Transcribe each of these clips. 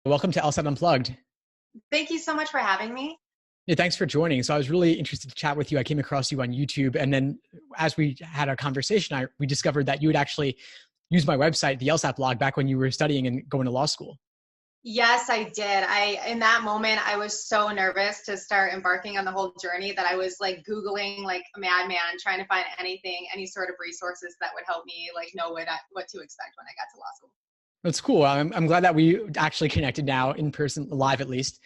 Welcome to LSAT Unplugged. Thank you so much for having me. Yeah, thanks for joining. So I was really interested to chat with you. I came across you on YouTube, and then as we had a conversation, we discovered that you had actually used my website, the LSAT blog, back when you were studying and going to law school. Yes, I did. In that moment, I was so nervous to start embarking on the whole journey that I was like Googling like a madman, trying to find anything, any sort of resources that would help me like know what to expect when I got to law school. That's cool. I'm glad that we actually connected now in person, live at least.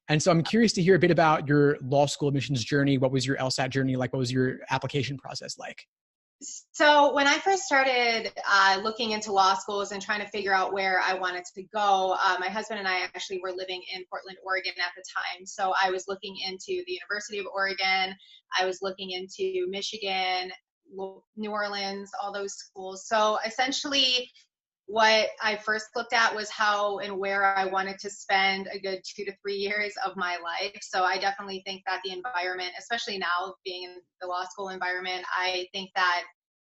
And so I'm curious to hear a bit about your law school admissions journey. What was your LSAT journey like? What was your application process like? So when I first started looking into law schools and trying to figure out where I wanted to go, my husband and I actually were living in Portland, Oregon at the time. So I was looking into the University of Oregon. I was looking into Michigan, New Orleans, all those schools. So essentially, what I first looked at was how and where I wanted to spend a good 2 to 3 years of my life. So I definitely think that the environment, especially now being in the law school environment, I think that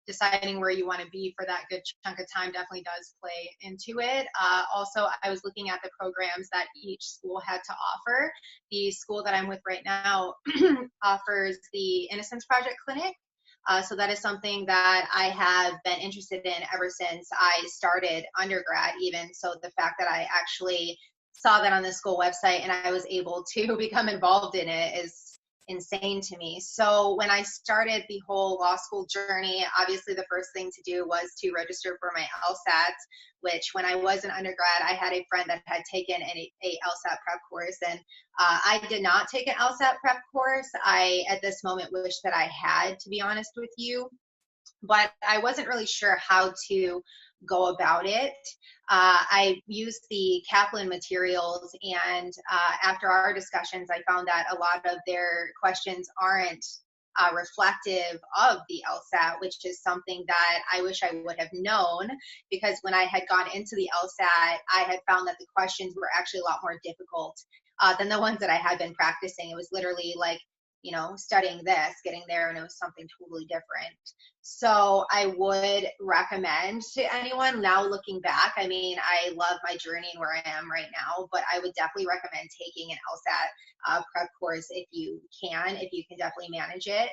deciding where you want to be for that good chunk of time definitely does play into it. Also, I was looking at the programs that each school had to offer. The school that I'm with right now offers the Innocence Project Clinic. So that is something that I have been interested in ever since I started undergrad even. So the fact that I actually saw that on the school website and I was able to become involved in it is insane to me. So when I started the whole law school journey, obviously the first thing to do was to register for my LSAT, which when I was an undergrad, I had a friend that had taken a LSAT prep course, and I did not take an LSAT prep course. I, at this moment, wish that I had, to be honest with you, but I wasn't really sure how to go about it. I used the Kaplan materials, and after our discussions, I found that a lot of their questions aren't reflective of the LSAT, which is something that I wish I would have known, because when I had gone into the LSAT, I had found that the questions were actually a lot more difficult than the ones that I had been practicing. It was literally like, studying this, getting there, and it was something totally different. So I would recommend to anyone now looking back, I mean, I love my journey and where I am right now, but I would definitely recommend taking an LSAT prep course if you can definitely manage it.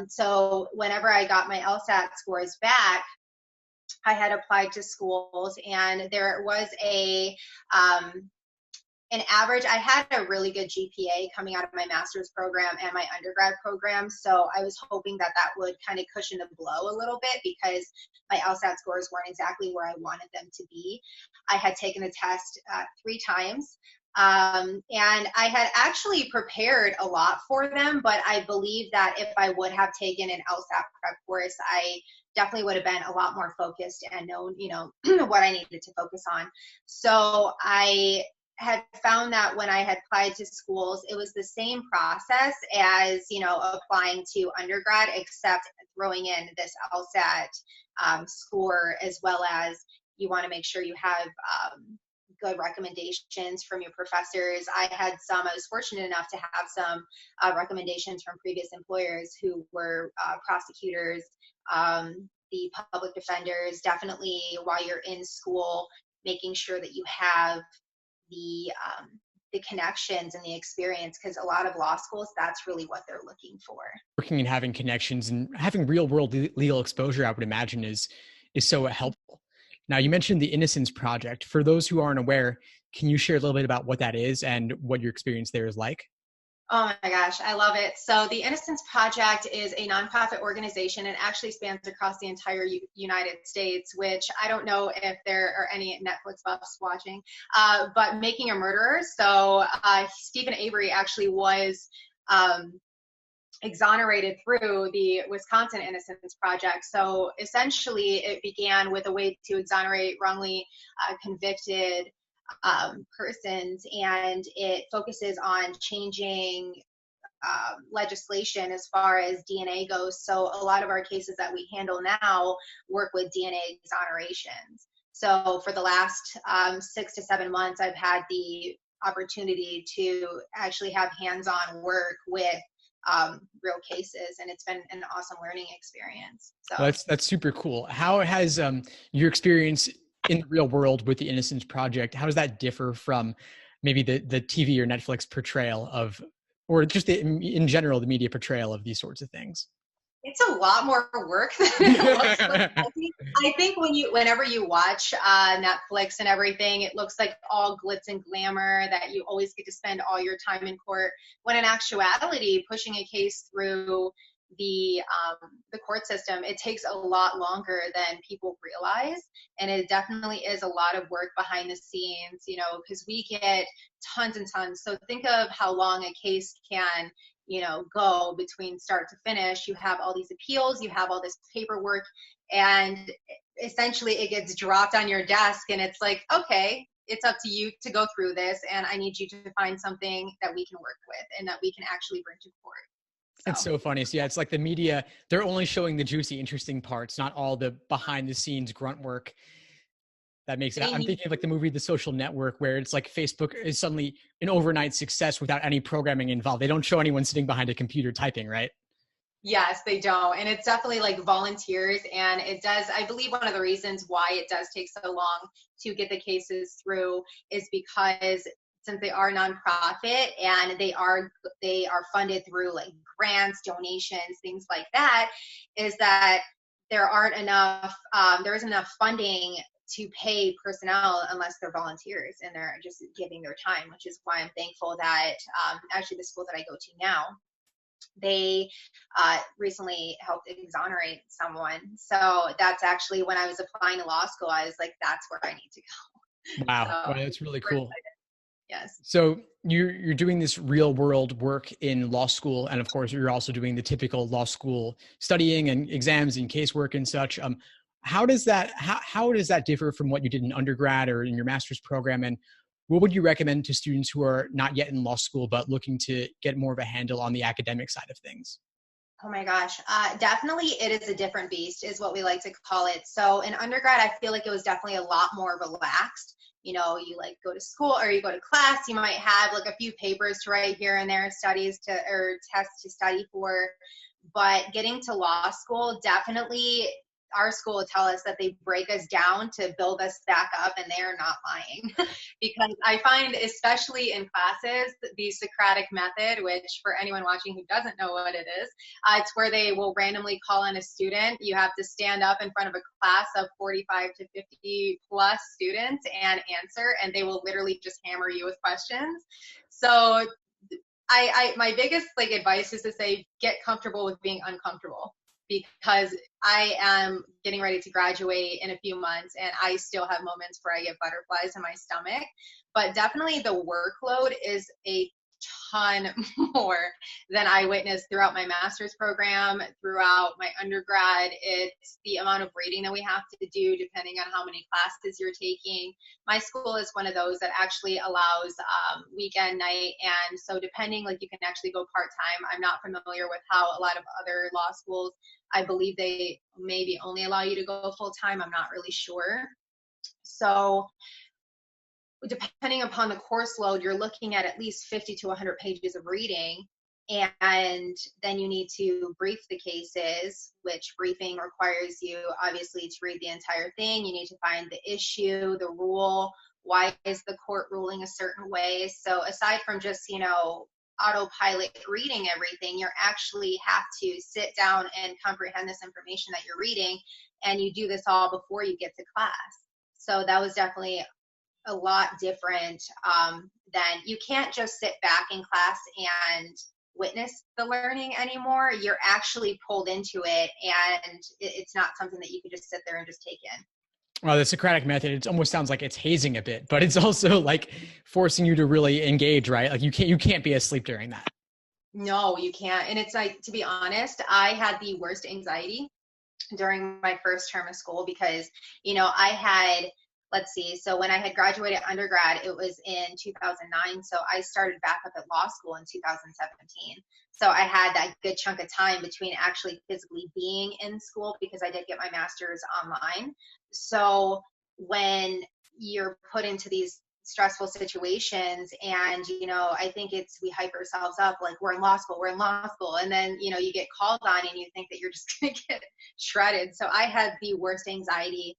So whenever I got my LSAT scores back, I had applied to schools, and there was an average. I had a really good GPA coming out of my master's program and my undergrad program, so I was hoping that that would kind of cushion the blow a little bit, because my LSAT scores weren't exactly where I wanted them to be. I had taken the test 3 times, and I had actually prepared a lot for them, but I believe that if I would have taken an LSAT prep course, I definitely would have been a lot more focused and known, what I needed to focus on. So I had found that when I had applied to schools, it was the same process as, applying to undergrad, except throwing in this LSAT score, as well as you want to make sure you have good recommendations from your professors. I was fortunate enough to have some recommendations from previous employers who were prosecutors, the public defenders. Definitely while you're in school, making sure that you have the connections and the experience, because a lot of law schools, that's really what they're looking for. Working and having connections and having real world legal exposure, I would imagine, is so helpful. Now, you mentioned the Innocence Project. For those who aren't aware, can you share a little bit about what that is and what your experience there is like? Oh my gosh, I love it. So the Innocence Project is a nonprofit organization and actually spans across the entire United States, which I don't know if there are any Netflix buffs watching, but Making a Murderer. So Stephen Avery actually was exonerated through the Wisconsin Innocence Project. So essentially it began with a way to exonerate wrongly convicted persons, and it focuses on changing legislation as far as DNA goes. So a lot of our cases that we handle now work with DNA exonerations. So for the last 6 to 7 months, I've had the opportunity to actually have hands-on work with real cases, and it's been an awesome learning experience. So Well, that's super cool. How has your experience in the real world with the Innocence Project, how does that differ from maybe the TV or Netflix portrayal of, or just in general, the media portrayal of these sorts of things? It's a lot more work than it looks like. I think whenever you watch Netflix and everything, it looks like all glitz and glamour, that you always get to spend all your time in court. When in actuality, pushing a case through the court system, it takes a lot longer than people realize, and it definitely is a lot of work behind the scenes. Because we get tons and tons. So think of how long a case can go between start to finish. You have all these appeals, you have all this paperwork, and essentially it gets dropped on your desk, and it's like, okay, it's up to you to go through this, and I need you to find something that we can work with and that we can actually bring to court. It's so funny. So yeah, it's like the media, they're only showing the juicy, interesting parts, not all the behind the scenes grunt work that makes it. I'm thinking of like the movie The Social Network, where it's like Facebook is suddenly an overnight success without any programming involved. They don't show anyone sitting behind a computer typing, right? Yes, they don't. And it's definitely like volunteers. And it does, I believe one of the reasons why it does take so long to get the cases through is because since they are nonprofit and they are funded through like grants, donations, things like that, is that there isn't enough funding to pay personnel unless they're volunteers and they're just giving their time, which is why I'm thankful that actually the school that I go to now, they recently helped exonerate someone. So that's actually when I was applying to law school, I was like, that's where I need to go. Wow, So, wow, that's really cool. Yes. So you're doing this real world work in law school, and of course you're also doing the typical law school studying and exams and casework and such. How does that differ from what you did in undergrad or in your master's program? And what would you recommend to students who are not yet in law school but looking to get more of a handle on the academic side of things? Oh my gosh, definitely it is a different beast, is what we like to call it. So in undergrad, I feel like it was definitely a lot more relaxed. You like go to school or you go to class, you might have like a few papers to write here and there, or tests to study for. But getting to law school, definitely our school will tell us that they break us down to build us back up, and they are not lying. Because I find, especially in classes, the Socratic method, which for anyone watching who doesn't know what it is, it's where they will randomly call on a student. You have to stand up in front of a class of 45 to 50 plus students and answer, and they will literally just hammer you with questions. So my biggest advice is to say, get comfortable with being uncomfortable, because I am getting ready to graduate in a few months and I still have moments where I get butterflies in my stomach. But definitely the workload is a ton more than I witnessed throughout my master's program, throughout my undergrad. It's the amount of reading that we have to do depending on how many classes you're taking. My school is one of those that actually allows weekend night, and so depending, you can actually go part-time. I'm not familiar with how a lot of other law schools, I believe they maybe only allow you to go full-time. I'm not really sure. So depending upon the course load, you're looking at least 50 to 100 pages of reading. And then you need to brief the cases, which briefing requires you obviously to read the entire thing. You need to find the issue, the rule, why is the court ruling a certain way. So aside from just, autopilot reading everything, you actually have to sit down and comprehend this information that you're reading. And you do this all before you get to class. So that was definitely a lot different than, you can't just sit back in class and witness the learning anymore. You're actually pulled into it, and it's not something that you can just sit there and just take in. Well, the Socratic method, it almost sounds like it's hazing a bit, but it's also forcing you to really engage, right? You can't be asleep during that. No, you can't. And it's to be honest, I had the worst anxiety during my first term of school because, I had, let's see, so when I had graduated undergrad, it was in 2009. So I started back up at law school in 2017. So I had that good chunk of time between actually physically being in school, because I did get my master's online. So when you're put into these stressful situations, and I think we hype ourselves up like we're in law school, and then you get called on and you think that you're just gonna get shredded. So I had the worst anxiety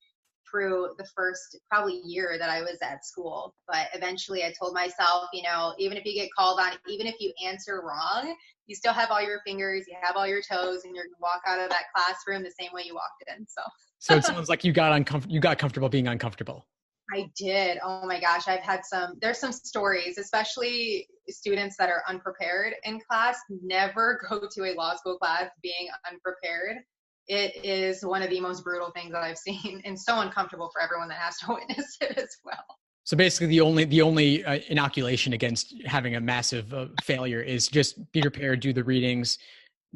through the first probably year that I was at school. But eventually I told myself, even if you get called on, even if you answer wrong, you still have all your fingers, you have all your toes, and you're going to walk out of that classroom the same way you walked in. So it sounds like you got comfortable being uncomfortable. I did. Oh my gosh. There's some stories, especially students that are unprepared in class. Never go to a law school class being unprepared. It is one of the most brutal things that I've seen, and so uncomfortable for everyone that has to witness it as well. So basically the only inoculation against having a massive failure is just be prepared, do the readings,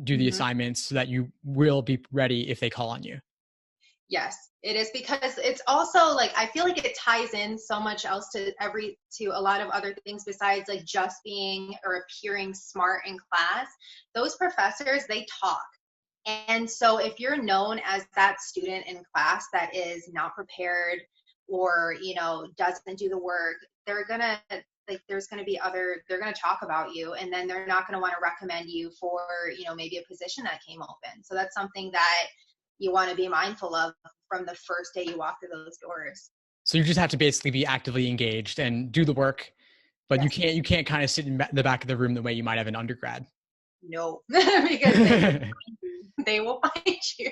do the assignments so that you will be ready if they call on you. Yes, it is, because it's also like, I feel like it ties in so much else to a lot of other things besides like just being or appearing smart in class. Those professors, they talk. And so if you're known as that student in class that is not prepared or, doesn't do the work, they're going to they're going to talk about you, and then they're not going to want to recommend you for, maybe a position that came open. So that's something that you want to be mindful of from the first day you walk through those doors. So you just have to basically be actively engaged and do the work, but Yes. you can't kind of sit in the back of the room the way you might have an undergrad. No, because they will find you.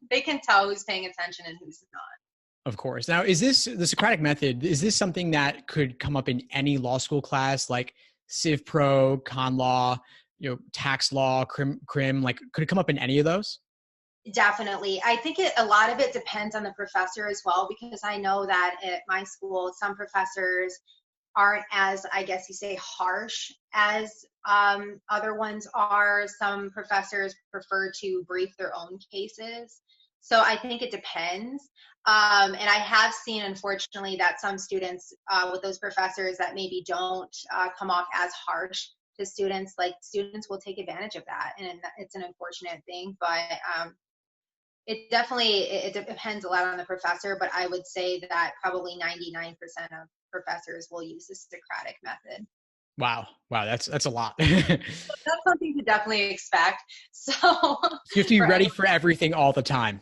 They can tell who's paying attention and who's not. Of course. Now, is this the Socratic method? Is this something that could come up in any law school class, like Civ Pro, Con Law, tax law, crim? Like, could it come up in any of those? Definitely. I think a lot of it depends on the professor as well, because I know that at my school, some professors aren't as, I guess you say, harsh as other ones are. Some professors prefer to brief their own cases. So I think it depends. And I have seen, unfortunately, that some students with those professors that maybe don't come off as harsh to students, like students will take advantage of that. And it's an unfortunate thing, but it depends a lot on the professor, but I would say that probably 99% of professors will use the Socratic method. Wow, that's a lot. That's something to definitely expect. So You have to be ready for everything all the time.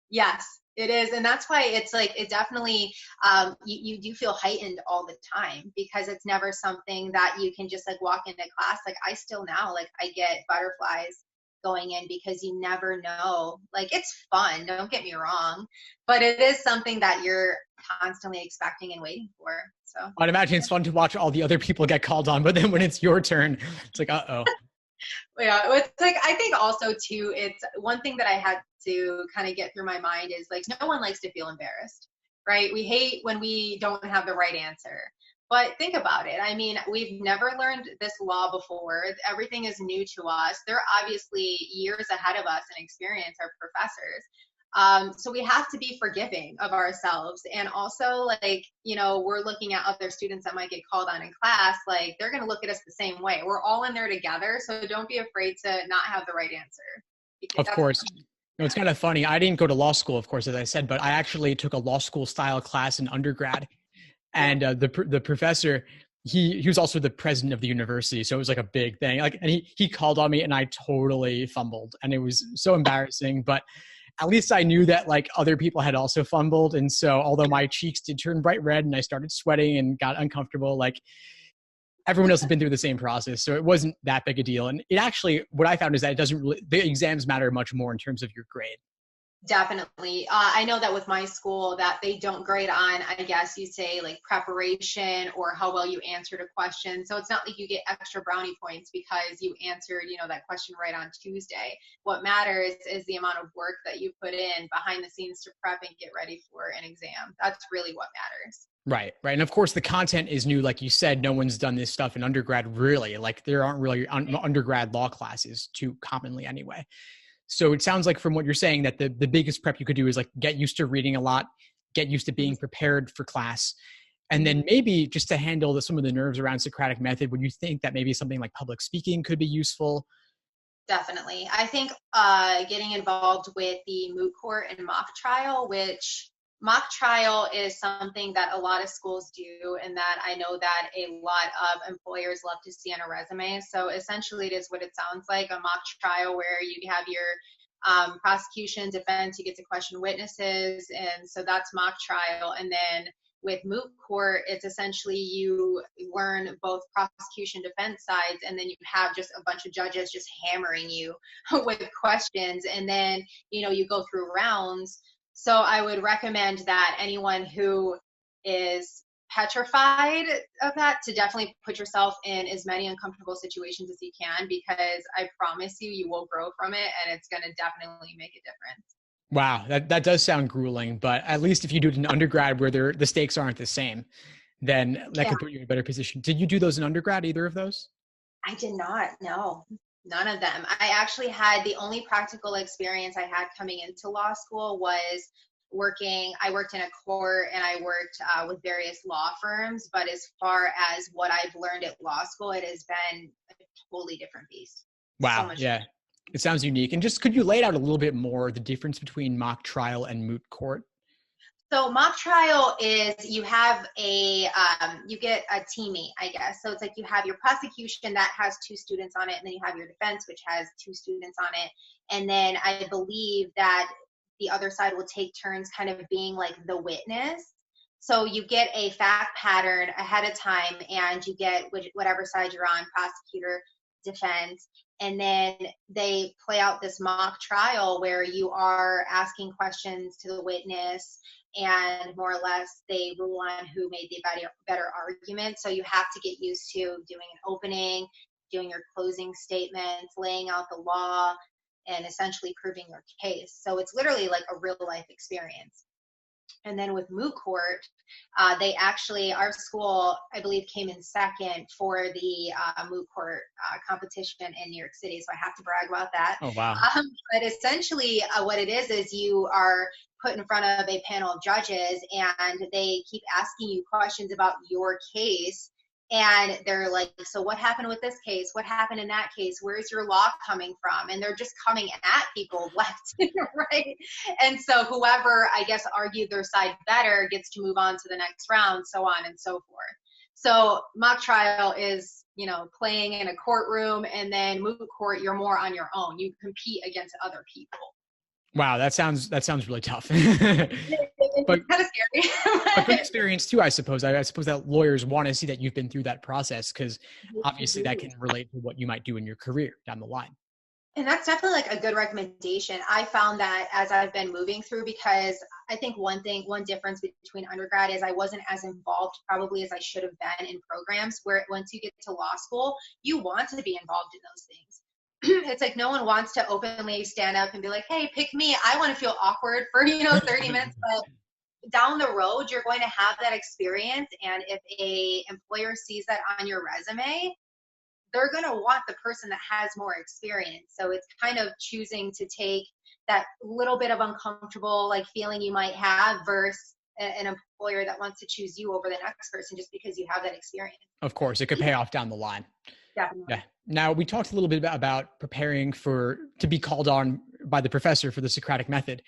Yes, it is. And that's why it's like, it definitely, you do feel heightened all the time, because it's never something that you can just like walk into class. Like I still now, like I get butterflies going in, because you never know. Like it's fun, don't get me wrong, but it is something that you're constantly expecting and waiting for. So I'd imagine it's fun to watch all the other people get called on, but then when it's your turn, it's like, uh-oh. Yeah, it's like, I think also too, it's one thing that I had to kind of get through my mind is like, no one likes to feel embarrassed, right? We hate when we don't have the right answer. But think about it. I mean, we've never learned this law before. Everything is new to us. They're obviously years ahead of us in experience, our professors. So we have to be forgiving of ourselves. And also, like, we're looking at other students that might get called on in class, like they're going to look at us the same way. We're all in there together. So don't be afraid to not have the right answer. Of course. No, it's kind of funny. I didn't go to law school, of course, as I said, but I actually took a law school style class in undergrad. And the professor, he was also the president of the university. So it was like a big thing. Like, and he called on me and I totally fumbled. And it was so embarrassing, but at least I knew that like other people had also fumbled. And so although my cheeks did turn bright red and I started sweating and got uncomfortable, like everyone else has been through the same process. So it wasn't that big a deal. And it actually, what I found is that it doesn't really, the exams matter much more in terms of your grade. Definitely. I know that with my school that they don't grade on, I guess you say, like preparation or how well you answered a question. So it's not like you get extra brownie points because you answered, that question right on Tuesday. What matters is the amount of work that you put in behind the scenes to prep and get ready for an exam. That's really what matters. Right. And of course the content is new. Like you said, no one's done this stuff in undergrad, really. Like there aren't really undergrad law classes too commonly anyway. So it sounds like from what you're saying that the biggest prep you could do is like get used to reading a lot, get used to being prepared for class. And then maybe just to handle some of the nerves around Socratic method, would you think that maybe something like public speaking could be useful? Definitely. I think getting involved with the moot court and mock trial, which mock trial is something that a lot of schools do, and that I know that a lot of employers love to see on a resume. So essentially it is what it sounds like, a mock trial where you have your Prosecution, defense, you get to question witnesses, and so that's mock trial. And then with moot court, it's essentially you learn both prosecution, defense sides, and then you have just a bunch of judges just hammering you with questions, and then you go through rounds. So I would recommend that anyone who is petrified of that to definitely put yourself in as many uncomfortable situations as you can, because I promise you will grow from it, and it's going to definitely make a difference. Wow, that does sound grueling, but at least if you do it in undergrad where the stakes aren't the same, then that Yeah. could put you in a better position. Did you do those in undergrad, either of those? I did not, no, none of them. I actually had the only practical experience I had coming into law school was I worked in a court, and I worked with various law firms. But as far as what I've learned at law school, it has been a totally different beast. So Wow, much. yeah. It sounds unique. And just could you lay it out a little bit more, the difference between mock trial and moot court? So mock trial is you have you get a teammate, I guess. So it's like you have your prosecution that has 2 students on it, and then you have your defense, which has 2 students on it. And then I believe that the other side will take turns kind of being like the witness. So you get a fact pattern ahead of time, and you get whatever side you're on, prosecutor, defense, and then they play out this mock trial where you are asking questions to the witness, and more or less they rule on who made the better argument. So you have to get used to doing an opening, doing your closing statements, laying out the law, and essentially proving your case. So it's literally like a real life experience. And then with moot court, our school, I believe, came in second for the moot court competition in New York City. So I have to brag about that. Oh, wow. But essentially what it is you are put in front of a panel of judges, and they keep asking you questions about your case. And they're like, so what happened with this case? What happened in that case? Where's your law coming from? And they're just coming at people left and right. And so whoever, I guess, argued their side better gets to move on to the next round, so on and so forth. So mock trial is, playing in a courtroom, and then moot court, you're more on your own. You compete against other people. Wow, that sounds really tough. It's But kind of scary. a good experience too, I suppose. I suppose that lawyers want to see that you've been through that process, because obviously that can relate to what you might do in your career down the line. And that's definitely like a good recommendation. I found that as I've been moving through, because I think one difference between undergrad is I wasn't as involved probably as I should have been in programs, where once you get to law school, you want to be involved in those things. It's like no one wants to openly stand up and be like, hey, pick me. I want to feel awkward for 30 minutes, but down the road you're going to have that experience, and if a employer sees that on your resume, they're going to want the person that has more experience. So it's kind of choosing to take that little bit of uncomfortable like feeling you might have versus an employer that wants to choose you over the next person just because you have that experience. Of course, it could pay off down the line. Definitely. Yeah. Now, we talked a little bit about preparing to be called on by the professor for the Socratic method,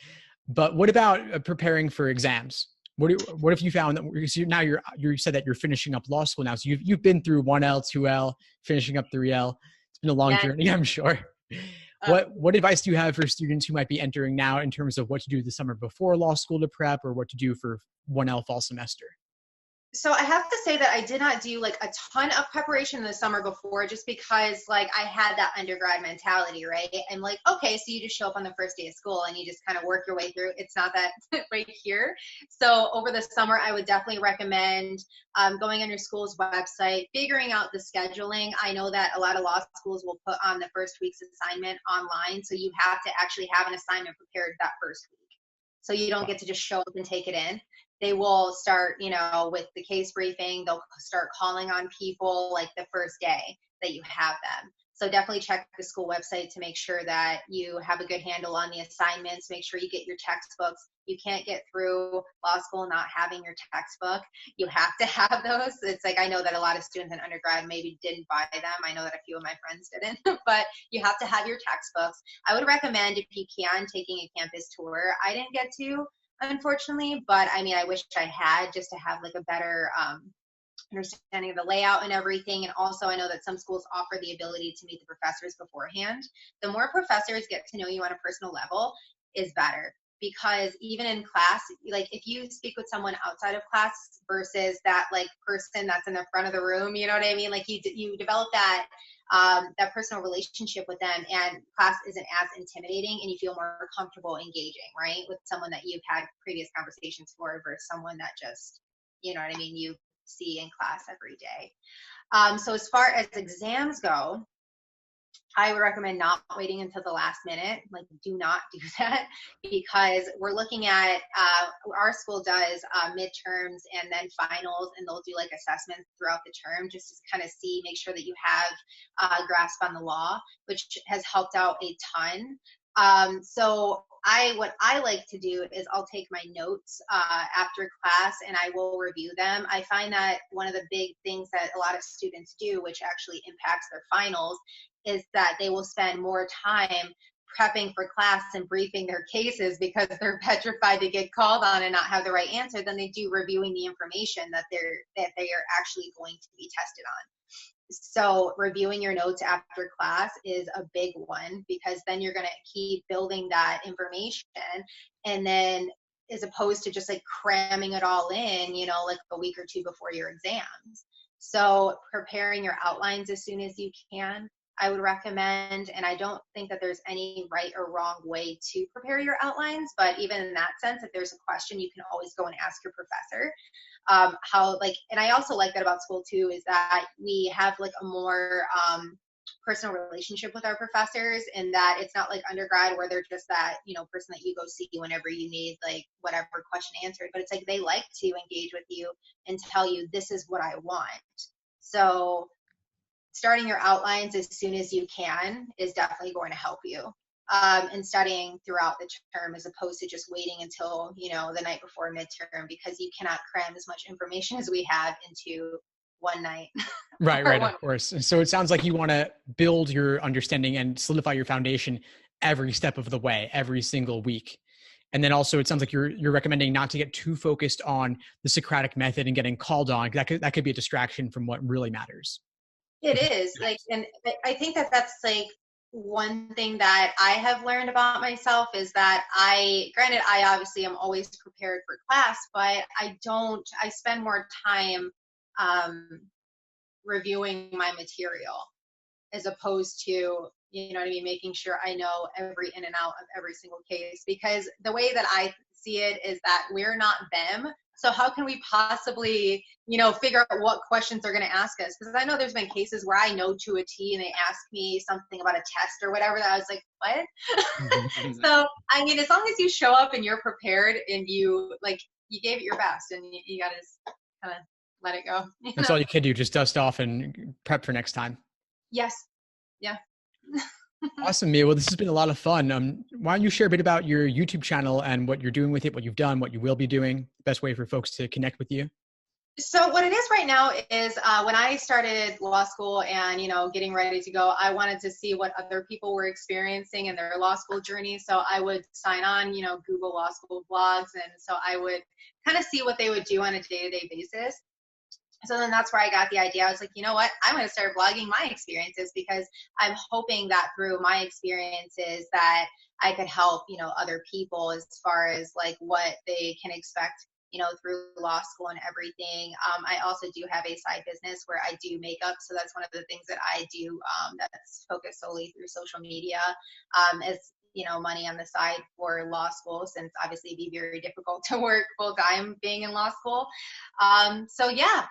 but what about preparing for exams? What if you found that now you said that you're finishing up law school now, so you've been through 1L, 2L, finishing up 3L. It's been a long journey, I'm sure. What advice do you have for students who might be entering now in terms of what to do the summer before law school to prep, or what to do for 1L fall semester? So I have to say that I did not do like a ton of preparation in the summer before, just because like I had that undergrad mentality, right? I'm like, okay, so you just show up on the first day of school and you just kind of work your way through. It's not that right here. So over the summer, I would definitely recommend going on your school's website, figuring out the scheduling. I know that a lot of law schools will put on the first week's assignment online. So you have to actually have an assignment prepared that first week. So you don't get to just show up and take it in. They will start, with the case briefing. They'll start calling on people like the first day that you have them. So definitely check the school website to make sure that you have a good handle on the assignments. Make sure you get your textbooks. You can't get through law school not having your textbook. You have to have those. It's like, I know that a lot of students in undergrad maybe didn't buy them. I know that a few of my friends didn't, but you have to have your textbooks. I would recommend, if you can, taking a campus tour. I didn't get to, unfortunately, but I mean, I wish I had, just to have like a better understanding of the layout and everything. And also I know that some schools offer the ability to meet the professors beforehand. The more professors get to know you on a personal level is better, because even in class, like if you speak with someone outside of class versus that like person that's in the front of the room, you know what I mean? Like you develop that that personal relationship with them, and class isn't as intimidating, and you feel more comfortable engaging, right, with someone that you've had previous conversations for versus someone that just, you know what I mean, you see in class every day. So as far as exams go, I would recommend not waiting until the last minute. Like, do not do that, because we're looking at, our school does midterms and then finals, and they'll do like assessments throughout the term just to kind of see, make sure that you have a grasp on the law, which has helped out a ton. So what I like to do is I'll take my notes after class and I will review them. I find that one of the big things that a lot of students do, which actually impacts their finals, is that they will spend more time prepping for class and briefing their cases because they're petrified to get called on and not have the right answer than they do reviewing the information that they are actually going to be tested on. So reviewing your notes after class is a big one, because then you're going to keep building that information, and then as opposed to just like cramming it all in, you know, like a week or two before your exams. So preparing your outlines as soon as you can, I would recommend. And I don't think that there's any right or wrong way to prepare your outlines, but even in that sense, if there's a question, you can always go and ask your professor. And I also like that about school too, is that we have like a more personal relationship with our professors, and that it's not like undergrad where they're just that, you know, person that you go see whenever you need like whatever question answered, but it's like they like to engage with you and tell you this is what I want. So starting your outlines as soon as you can is definitely going to help you. And studying throughout the term, as opposed to just waiting until, you know, the night before midterm, because you cannot cram as much information as we have into one night. Right, of course. So it sounds like you want to build your understanding and solidify your foundation every step of the way, every single week. And then also it sounds like you're recommending not to get too focused on the Socratic method and getting called on. That could be a distraction from what really matters. It is like, and I think that that's like one thing that I have learned about myself is that I obviously am always prepared for class, but I spend more time reviewing my material as opposed to, you know what I mean, making sure I know every in and out of every single case, because the way that I see it is that we're not them. So how can we possibly, you know, figure out what questions they're going to ask us? Because I know there's been cases where I know to a T and they ask me something about a test or whatever that I was like, what? So, I mean, as long as you show up and you're prepared and you gave it your best, and you got to kind of let it go. That's all you can do. Just dust off and prep for next time. Yes. Yeah. Awesome, Mia. Well, this has been a lot of fun. Why don't you share a bit about your YouTube channel and what you're doing with it, what you've done, what you will be doing, the best way for folks to connect with you? So what it is right now is when I started law school and, you know, getting ready to go, I wanted to see what other people were experiencing in their law school journey. So I would sign on, you know, Google law school blogs. And so I would kind of see what they would do on a day-to-day basis. So then that's where I got the idea. I was like, you know what, I'm going to start blogging my experiences, because I'm hoping that through my experiences that I could help, you know, other people as far as like what they can expect, you know, through law school and everything. I also do have a side business where I do makeup. So that's one of the things that I do that's focused solely through social media, as, you know, money on the side for law school, since obviously it'd be very difficult to work full time being in law school. So yeah,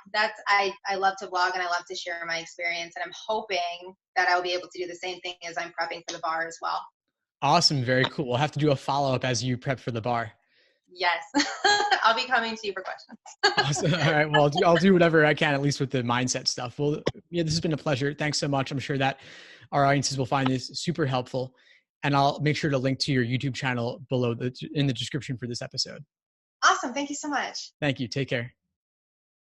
I love to blog and I love to share my experience, and I'm hoping that I'll be able to do the same thing as I'm prepping for the bar as well. Awesome. Very cool. We'll have to do a follow-up as you prep for the bar. Yes. I'll be coming to you for questions. Awesome. All right. Well, I'll do whatever I can, at least with the mindset stuff. Well, yeah, this has been a pleasure. Thanks so much. I'm sure that our audiences will find this super helpful. And I'll make sure to link to your YouTube channel below in the description for this episode. Awesome. Thank you so much. Thank you. Take care.